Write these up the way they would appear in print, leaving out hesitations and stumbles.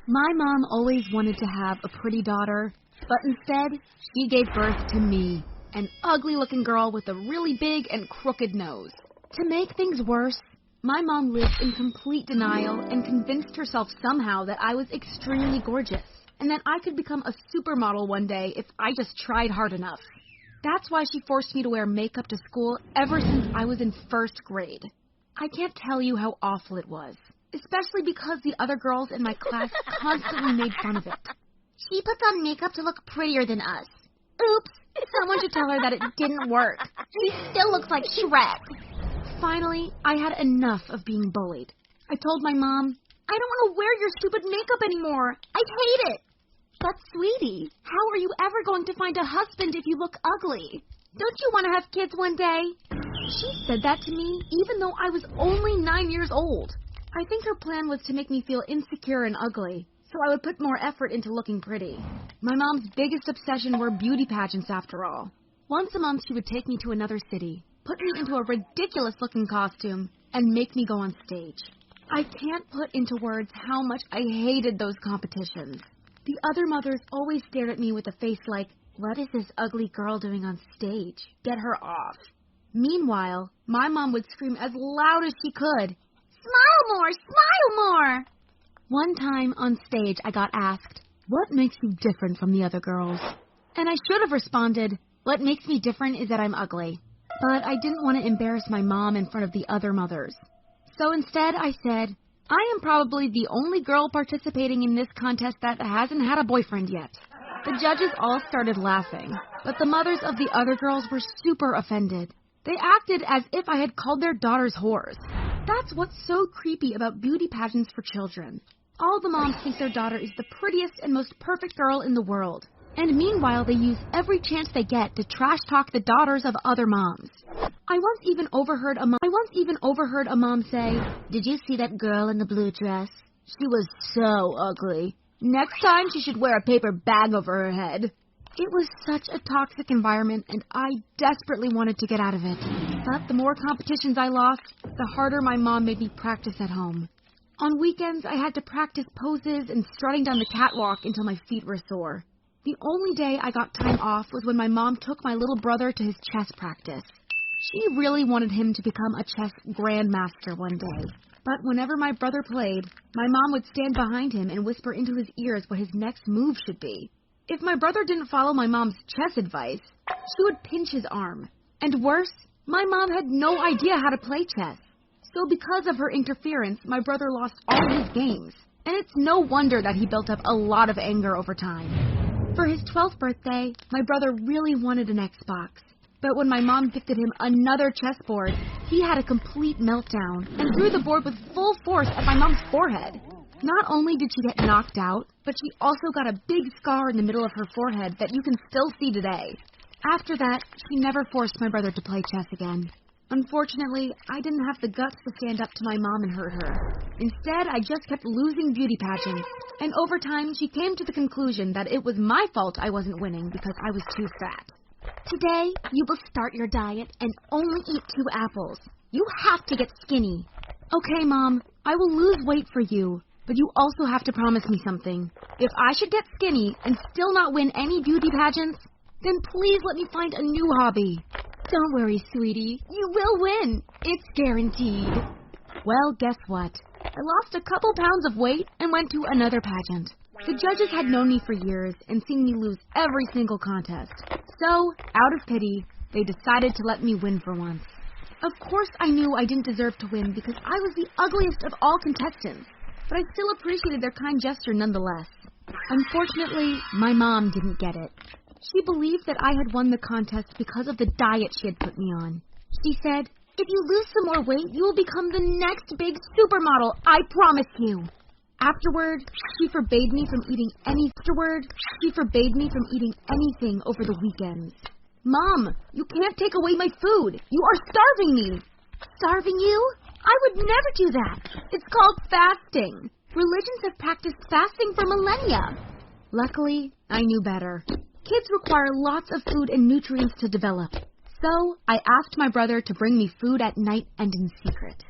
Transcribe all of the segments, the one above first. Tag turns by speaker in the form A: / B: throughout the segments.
A: My mom always wanted to have a pretty daughter, but instead, she gave birth to me, an ugly-looking girl with a really big and crooked nose. To make things worse, my mom lived in complete denial and convinced herself somehow that I was extremely gorgeous, and that I could become a supermodel one day if I just tried hard enough. That's why she forced me to wear makeup to school ever since I was in first grade. I can't tell you how awful it was, especially because the other girls in my class constantly made fun of it.
B: She puts on makeup to look prettier than us. Oops, someone should tell her that it didn't work. She still looks like Shrek.
A: Finally, I had enough of being bullied. I told my mom,
B: I don't want to wear your stupid makeup anymore. I hate it.
A: but sweetie, how are you ever going to find a husband if you look ugly?
B: Don't you want to have kids one day?
A: She said that to me even though I was only 9 years old. I think her plan was to make me feel insecure and ugly, so I would put more effort into looking pretty. My mom's biggest obsession were beauty pageants, after all. Once a month, she would take me to another city, put me into a ridiculous-looking costume, and make me go on stage. I can't put into words how much I hated those competitions. The other mothers always stared at me with a face like, "What is this ugly girl doing on stage? Get her off." Meanwhile, my mom would scream as loud as she could,
B: "Smile more! Smile more!"
A: One time on stage, I got asked, "What makes you different from the other girls?" And I should have responded, "What makes me different is that I'm ugly." But I didn't want to embarrass my mom in front of the other mothers. So instead, I said, "I am probably the only girl participating in this contest that hasn't had a boyfriend yet." The judges all started laughing, but the mothers of the other girls were super offended. They acted as if I had called their daughters whores. That's what's so creepy about beauty pageants for children. All the moms think their daughter is the prettiest and most perfect girl in the world. And meanwhile, they use every chance they get to trash talk the daughters of other moms. I once even overheard a mom say, "Did you see that girl in the blue dress? She was so ugly. Next time she should wear a paper bag over her head." It was such a toxic environment, and I desperately wanted to get out of it. But the more competitions I lost, the harder my mom made me practice at home. On weekends, I had to practice poses and strutting down the catwalk until my feet were sore. The only day I got time off was when my mom took my little brother to his chess practice. She really wanted him to become a chess grandmaster one day. But whenever my brother played, my mom would stand behind him and whisper into his ears what his next move should be. If my brother didn't follow my mom's chess advice, she would pinch his arm. And worse, my mom had no idea how to play chess. So because of her interference, my brother lost all his games. And it's no wonder that he built up a lot of anger over time. For his 12th birthday, my brother really wanted an Xbox. But when my mom gifted him another chessboard, he had a complete meltdown and threw the board with full force at my mom's forehead. Not only did she get knocked out, but she also got a big scar in the middle of her forehead that you can still see today. After that, she never forced my brother to play chess again. Unfortunately, I didn't have the guts to stand up to my mom and hurt her. Instead, I just kept losing beauty pageants. And over time, she came to the conclusion that it was my fault I wasn't winning because I was too fat.
B: Today, you will start your diet and only eat 2 apples. You have to get skinny.
A: Okay, Mom, I will lose weight for you. But you also have to promise me something. If I should get skinny and still not win any beauty pageants, then please let me find a new hobby. Don't worry, sweetie. You will win. It's guaranteed. Well, guess what? I lost a couple pounds of weight and went to another pageant. The judges had known me for years and seen me lose every single contest. So, out of pity, they decided to let me win for once. Of course, I knew I didn't deserve to win because I was the ugliest of all contestants. But I still appreciated their kind gesture nonetheless. Unfortunately, my mom didn't get it. She believed that I had won the contest because of the diet she had put me on. She said, "If you lose some more weight, you will become the next big supermodel, I promise you." Afterward, she forbade me from eating anything over the weekends. "Mom, you can't take away my food. You are starving me."
B: Starving you? I would never do that.
A: It's called fasting. Religions have practiced fasting for millennia. Luckily, I knew better. Kids require lots of food and nutrients to develop. So I asked my brother to bring me food at night and in secret.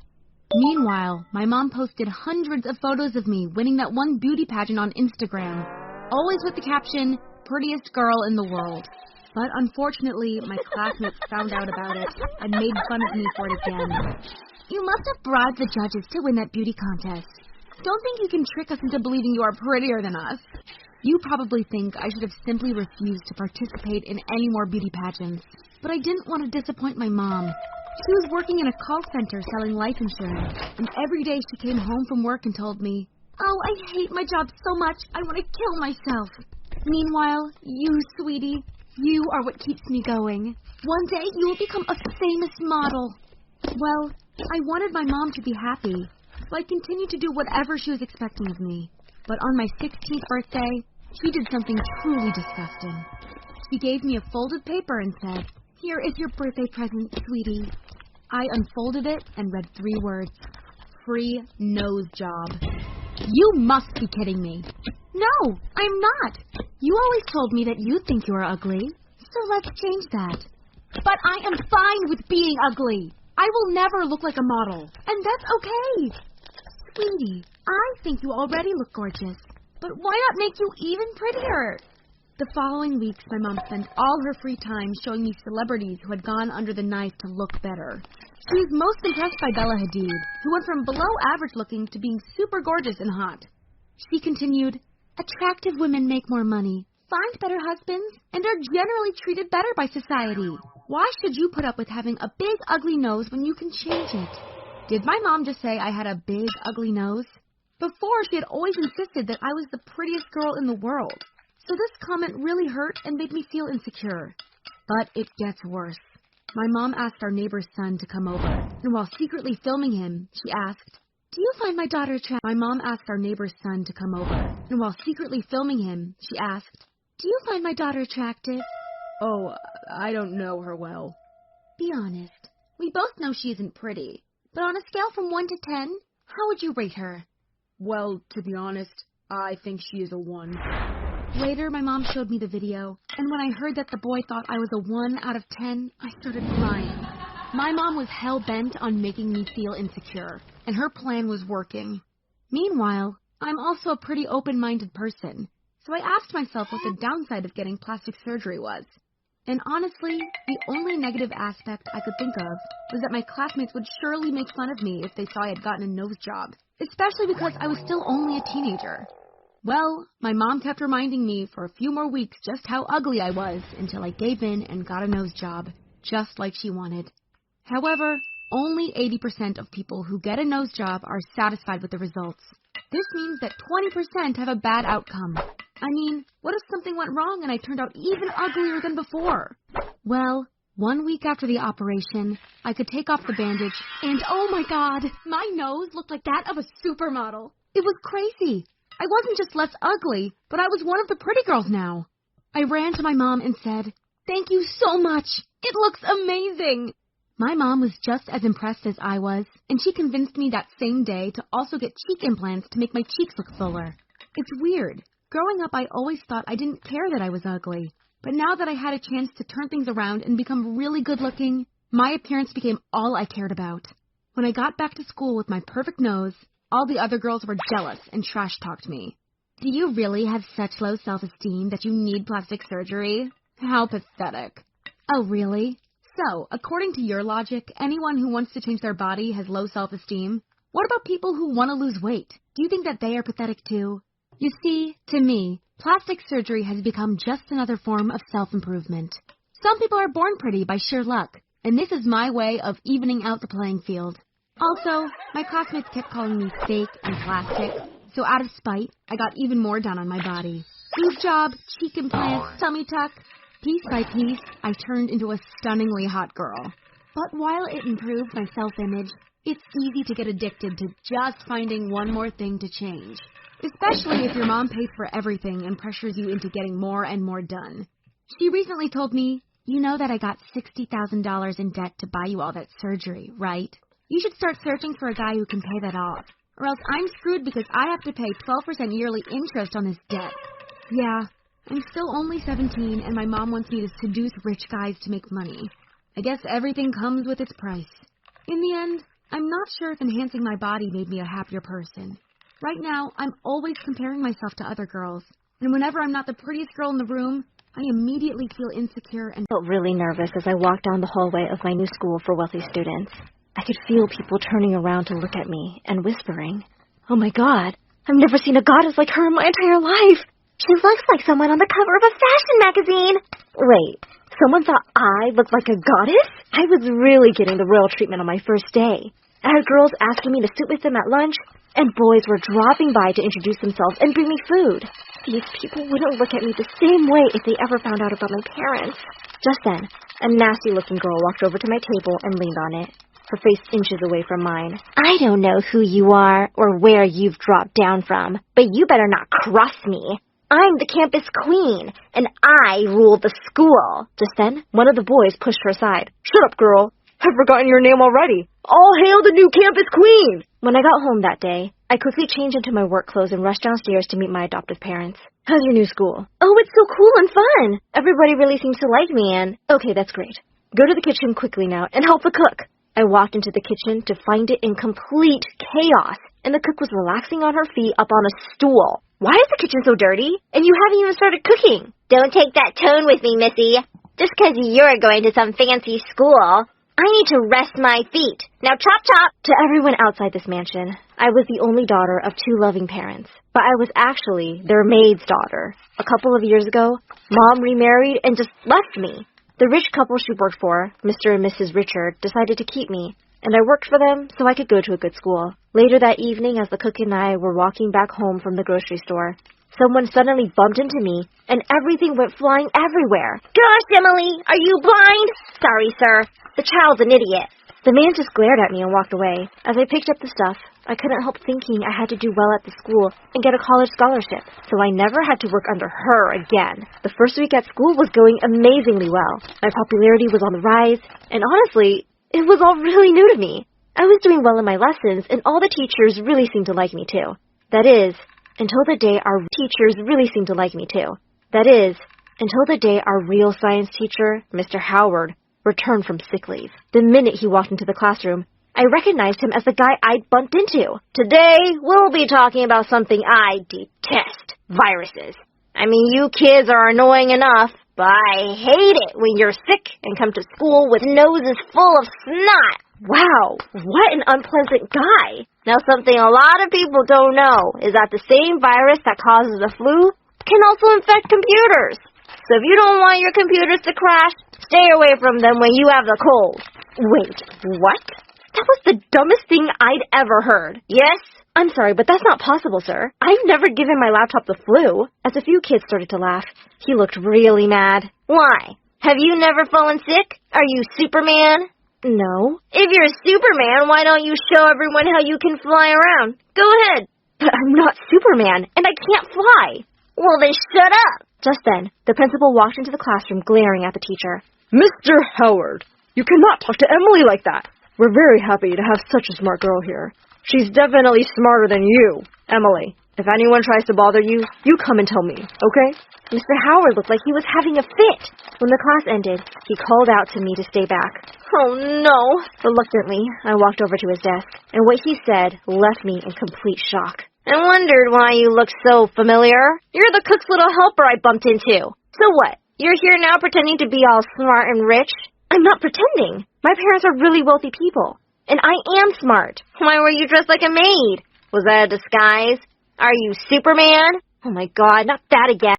A: Meanwhile, my mom posted hundreds of photos of me winning that one beauty pageant on Instagram, always with the caption, "Prettiest girl in the world." But unfortunately, my classmates found out about it and made fun of me for it again.
B: You must have bribed the judges to win that beauty contest. Don't think you can trick us into believing you are prettier than us.
A: You probably think I should have simply refused to participate in any more beauty pageants, but I didn't want to disappoint my mom. She was working in a call center selling life insurance, and every day she came home from work and told me,
B: "Oh, I hate my job so much, I want to kill myself."
A: Meanwhile, you, sweetie, you are what keeps me going.
B: One day you will become a famous model.
A: Well, I wanted my mom to be happy, so I continued to do whatever she was expecting of me. But on my 16th birthday, she did something truly disgusting. She gave me a folded paper and said, "Here is your birthday present, sweetie." I unfolded it and read 3 words. Free nose job. You must be kidding me.
B: No, I'm not.
A: You always told me that you think you are ugly, so let's change that.
B: But I am fine with being ugly.
A: I will never look like a model,
B: and that's okay.
A: Sweetie, I think you already look gorgeous.
B: But why not make you even prettier?
A: The following weeks, my mom spent all her free time showing me celebrities who had gone under the knife to look better. She was most impressed by Bella Hadid, who went from below average looking to being super gorgeous and hot. She continued, "Attractive women make more money, find better husbands, and are generally treated better by society. Why should you put up with having a big, ugly nose when you can change it?" Did my mom just say I had a big, ugly nose? Before, she had always insisted that I was the prettiest girl in the world. So this comment really hurt and made me feel insecure. But it gets worse. My mom asked our neighbor's son to come over, and while secretly filming him, she asked, "Do you find my daughter attractive?" My mom asked our neighbor's son to come over, and while secretly filming him, she asked, "Do you find my daughter attractive?" "Oh, I don't know her well." "Be honest. We both know she isn't pretty. But on a scale from 1 to 10, how would you rate her?" "Well, to be honest, I think she is a 1. Later, my mom showed me the video, and when I heard that the boy thought I was a 1 out of 10, I started crying. My mom was hell-bent on making me feel insecure, and her plan was working. Meanwhile, I'm also a pretty open-minded person, so I asked myself what the downside of getting plastic surgery was. And honestly, the only negative aspect I could think of was that my classmates would surely make fun of me if they saw I had gotten a nose job, especially because I was still only a teenager. Well, my mom kept reminding me for a few more weeks just how ugly I was until I gave in and got a nose job, just like she wanted. However, only 80% of people who get a nose job are satisfied with the results. This means that 20% have a bad outcome. I mean, what if something went wrong and I turned out even uglier than before? Well, 1 week after the operation, I could take off the bandage, and oh my God, my nose looked like that of a supermodel. It was crazy. I wasn't just less ugly, but I was one of the pretty girls now. I ran to my mom and said, "Thank you so much. It looks amazing." My mom was just as impressed as I was, and she convinced me that same day to also get cheek implants to make my cheeks look fuller. It's weird. Growing up, I always thought I didn't care that I was ugly. But now that I had a chance to turn things around and become really good looking, my appearance became all I cared about. When I got back to school with my perfect nose, all the other girls were jealous and trash-talked me. "Do you really have such low self-esteem that you need plastic surgery? How pathetic." "Oh, really? So, according to your logic, anyone who wants to change their body has low self-esteem? What about people who want to lose weight? Do you think that they are pathetic too?" You see, to me, plastic surgery has become just another form of self-improvement. Some people are born pretty by sheer luck, and this is my way of evening out the playing field. Also, my classmates kept calling me fake and plastic, so out of spite, I got even more done on my body. Boob job, cheek implants, tummy tuck. Piece by piece, I turned into a stunningly hot girl. But while it improved my self-image, it's easy to get addicted to just finding one more thing to change. Especially if your mom pays for everything and pressures you into getting more and more done. She recently told me, "You know that I got $60,000 in debt to buy you all that surgery, right? You should start searching for a guy who can pay that off, or else I'm screwed because I have to pay 12% yearly interest on this debt." Yeah, I'm still only 17, and my mom wants me to seduce rich guys to make money. I guess everything comes with its price. In the end, I'm not sure if enhancing my body made me a happier person. Right now, I'm always comparing myself to other girls. And whenever I'm not the prettiest girl in the room, I immediately feel insecure and
C: felt really nervous as I walked down the hallway of my new school for wealthy students. I could feel people turning around to look at me and whispering, "Oh my God, I've never seen a goddess like her in my entire life. She looks like someone on the cover of a fashion magazine." Wait, someone thought I looked like a goddess? I was really getting the royal treatment on my first day. I had girls asking me to sit with them at lunch, and boys were dropping by to introduce themselves and bring me food. These people wouldn't look at me the same way if they ever found out about my parents. Just then, a nasty-looking girl walked over to my table and leaned on it, her face inches away from mine. "I don't know who you are or where you've dropped down from, but you better not cross me. I'm the campus queen, and I rule the school." Just then, one of the boys pushed her aside. "Shut up, girl. I've forgotten your name already. All hail the new campus queen!" When I got home that day, I quickly changed into my work clothes and rushed downstairs to meet my adoptive parents. "How's your new school?" "Oh, it's so cool and fun. Everybody really seems to like me and..." "Okay, that's great. Go to the kitchen quickly now and help the cook." I walked into the kitchen to find it in complete chaos, and the cook was relaxing on her feet up on a stool. "Why is the kitchen so dirty? And you haven't even started cooking."
B: Don't take that tone with me, Missy. Just 'cause you're going to some fancy school, I need to rest my feet. Now chop chop!
C: To everyone outside this mansion, I was the only daughter of two loving parents, but I was actually their maid's daughter. A couple of years ago, Mom remarried and just left me. The rich couple she worked for, Mr. and Mrs. Richard, decided to keep me, and I worked for them so I could go to a good school. Later that evening, as the cook and I were walking back home from the grocery store, someone suddenly bumped into me, and everything went flying everywhere.
B: Gosh, Emily, are you blind? Sorry, sir. The child's an idiot.
C: The man just glared at me and walked away. As I picked up the stuff, I couldn't help thinking I had to do well at the school and get a college scholarship, so I never had to work under her again. The first week at school was going amazingly well. My popularity was on the rise, and honestly, it was all really new to me. I was doing well in my lessons, and all the teachers really seemed to like me too. That is, until the day our real science teacher, Mr. Howard, returned from sick leave. The minute he walked into the classroom, I recognized him as the guy I'd bumped into.
B: Today, we'll be talking about something I detest. Viruses. I mean, you kids are annoying enough, but I hate it when you're sick and come to school with noses full of snot.
C: Wow, what an unpleasant guy.
B: Now, something a lot of people don't know is that the same virus that causes the flu can also infect computers. So if you don't want your computers to crash, stay away from them when you have the cold.
C: Wait, what? That was the dumbest thing I'd ever heard.
B: Yes?
C: I'm sorry, but that's not possible, sir. I've never given my laptop the flu. As a few kids started to laugh, he looked really mad.
B: Why? Have you never fallen sick? Are you Superman?
C: No.
B: If you're Superman, why don't you show everyone how you can fly around? Go ahead.
C: But I'm not Superman, and I can't fly.
B: Well, then shut up.
C: Just then, the principal walked into the classroom glaring at the teacher.
D: "Mr. Howard, you cannot talk to Emily like that. We're very happy to have such a smart girl here. She's definitely smarter than you, Emily. If anyone tries to bother you, you come and tell me, okay?"
C: Mr. Howard looked like he was having a fit. When the class ended, he called out to me to stay back.
B: Oh, no.
C: Reluctantly, I walked over to his desk, and what he said left me in complete shock.
B: I wondered why you looked so familiar. You're the cook's little helper I bumped into. So what? You're here now pretending to be all smart and rich?
C: I'm not pretending. My parents are really wealthy people, and I am smart.
B: Why were you dressed like a maid? Was that a disguise? Are you Superman?
C: Oh my God, not that again.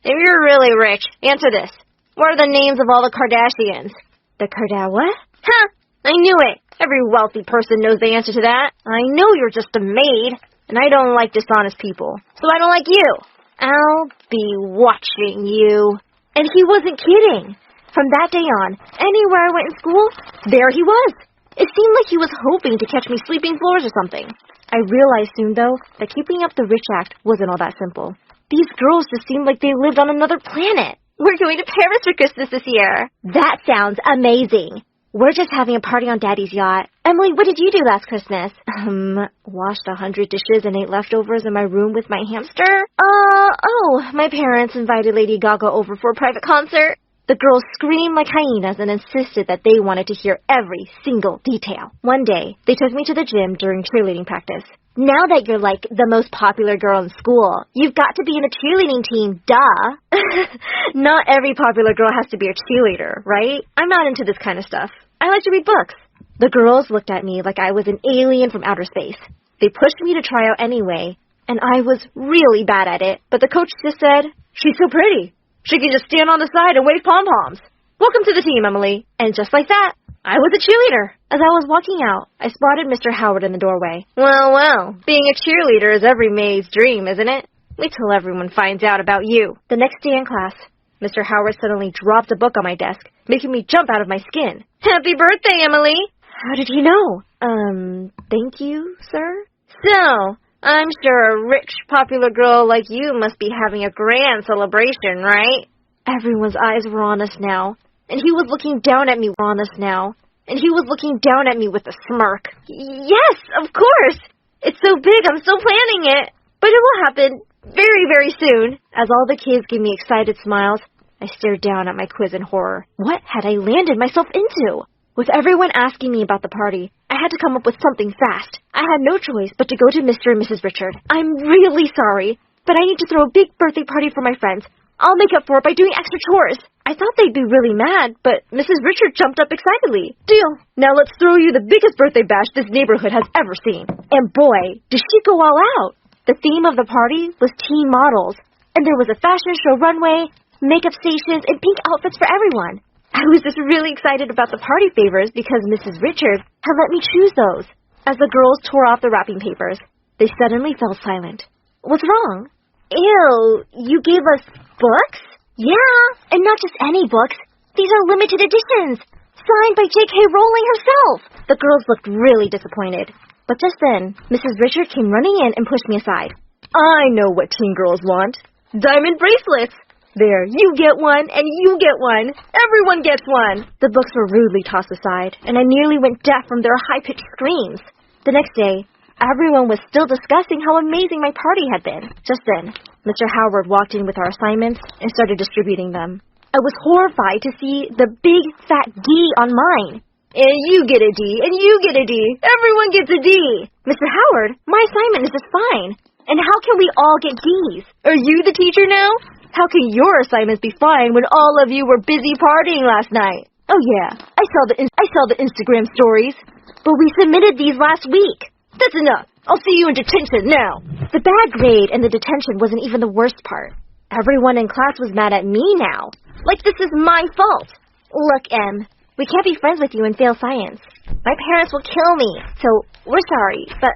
B: If you're really rich, answer this. What are the names of all the Kardashians?
C: The what?
B: Huh! I knew it. Every wealthy person knows the answer to that. I know you're just a maid, and I don't like dishonest people, so I don't like you. I'll be watching you.
C: And he wasn't kidding. From that day on, anywhere I went in school, there he was. It seemed like he was hoping to catch me sweeping floors or something. I realized soon, though, that keeping up the rich act wasn't all that simple. These girls just seemed like they lived on another planet.
B: We're going to Paris for Christmas this year.
C: That sounds amazing. We're just having a party on Daddy's yacht. Emily, what did you do last Christmas? Washed 100 dishes and ate leftovers in my room with my hamster.
B: My parents invited Lady Gaga over for a private concert.
C: The girls screamed like hyenas and insisted that they wanted to hear every single detail. One day, they took me to the gym during cheerleading practice.
B: Now that you're like the most popular girl in school, you've got to be in a cheerleading team, duh.
C: Not every popular girl has to be a cheerleader, right? I'm not into this kind of stuff. I like to read books. The girls looked at me like I was an alien from outer space. They pushed me to try out anyway, and I was really bad at it. But the coach just said, "She's so pretty. She can just stand on the side and wave pom-poms. Welcome to the team, Emily." And just like that, I was a cheerleader. As I was walking out, I spotted Mr. Howard in the doorway.
B: Well, being a cheerleader is every maid's dream, isn't it? Wait till everyone finds out about you.
C: The next day in class, Mr. Howard suddenly dropped a book on my desk, making me jump out of my skin.
B: Happy birthday, Emily!
C: How did he know? Thank you, sir?
B: So, I'm sure a rich, popular girl like you must be having a grand celebration, right?
C: Everyone's eyes were on us now, and he was looking down at me with a smirk.
B: Yes, of course! It's so big, I'm still planning it. But it will happen very, very soon.
C: As all the kids gave me excited smiles, I stared down at my quiz in horror. What had I landed myself into? With everyone asking me about the party, I had to come up with something fast. I had no choice but to go to Mr. and Mrs. Richard. "I'm really sorry, but I need to throw a big birthday party for my friends. I'll make up for it by doing extra chores." I thought they'd be really mad, but Mrs. Richard jumped up excitedly. "Deal. Now let's throw you the biggest birthday bash this neighborhood has ever seen." And boy, did she go all out. The theme of the party was teen models, and there was a fashion show runway, makeup stations, and pink outfits for everyone. I was just really excited about the party favors because Mrs. Richard had let me choose those. As the girls tore off the wrapping papers, they suddenly fell silent. "What's wrong?"
B: Ew, you gave us books?
C: "Yeah, and not just any books. These are limited editions, signed by J.K. Rowling herself." The girls looked really disappointed. But just then, Mrs. Richard came running in and pushed me aside. "I know what teen girls want. Diamond bracelets. There, you get one, and you get one. Everyone gets one." The books were rudely tossed aside, and I nearly went deaf from their high-pitched screams. The next day, everyone was still discussing how amazing my party had been. Just then, Mr. Howard walked in with our assignments and started distributing them. I was horrified to see the big, fat D on mine. "And you get a D, and you get a D. Everyone gets a D." "Mr. Howard, my assignment is just fine. And how can we all get Ds? Are you the teacher now? How can your assignments be fine when all of you were busy partying last night?" "Oh yeah, I saw the Instagram stories. But we submitted these last week." "That's enough. I'll see you in detention now." The bad grade and the detention wasn't even the worst part. Everyone in class was mad at me now. Like this is my fault. "Look, Em, we can't be friends with you and fail science. My parents will kill me, so we're sorry, but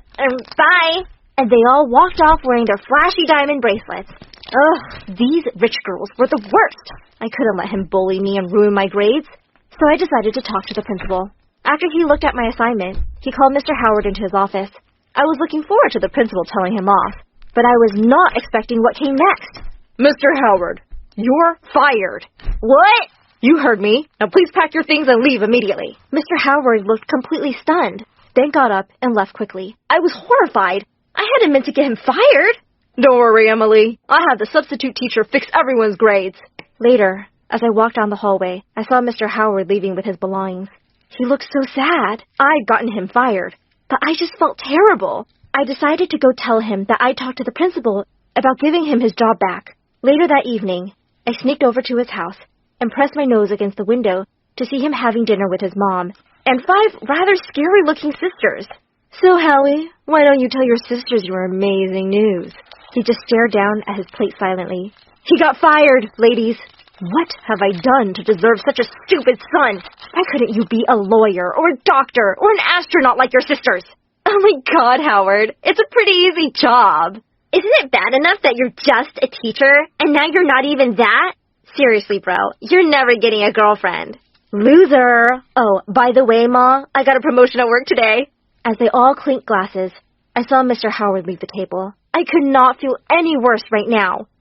C: bye." And they all walked off wearing their flashy diamond bracelets. Ugh, these rich girls were the worst. I couldn't let him bully me and ruin my grades, so I decided to talk to the principal. After he looked at my assignment, he called Mr. Howard into his office. I was looking forward to the principal telling him off, but I was not expecting what came next. "Mr. Howard, you're fired." "What?" "You heard me. Now please pack your things and leave immediately." Mr. Howard looked completely stunned, then got up and left quickly. I was horrified. I hadn't meant to get him fired. "Don't worry, Emily. I had the substitute teacher fix everyone's grades." Later, as I walked down the hallway, I saw Mr. Howard leaving with his belongings. He looked so sad. I'd gotten him fired, but I just felt terrible. I decided to go tell him that I talked to the principal about giving him his job back. Later that evening, I sneaked over to his house and pressed my nose against the window to see him having dinner with his mom and 5 rather scary-looking sisters. "So, Howie, why don't you tell your sisters your amazing news?" He just stared down at his plate silently. "He got fired, ladies. What have I done to deserve such a stupid son? Why couldn't you be a lawyer or a doctor or an astronaut like your sisters?" "Oh my God, Howard, it's a pretty easy job."
B: Isn't it bad enough that you're just a teacher, and now you're not even that? Seriously, bro, you're never getting a girlfriend.
C: Loser. Oh, by the way, Ma, I got a promotion at work today. As they all clinked glasses, I saw Mr. Howard leave the table. I could not feel any worse right now.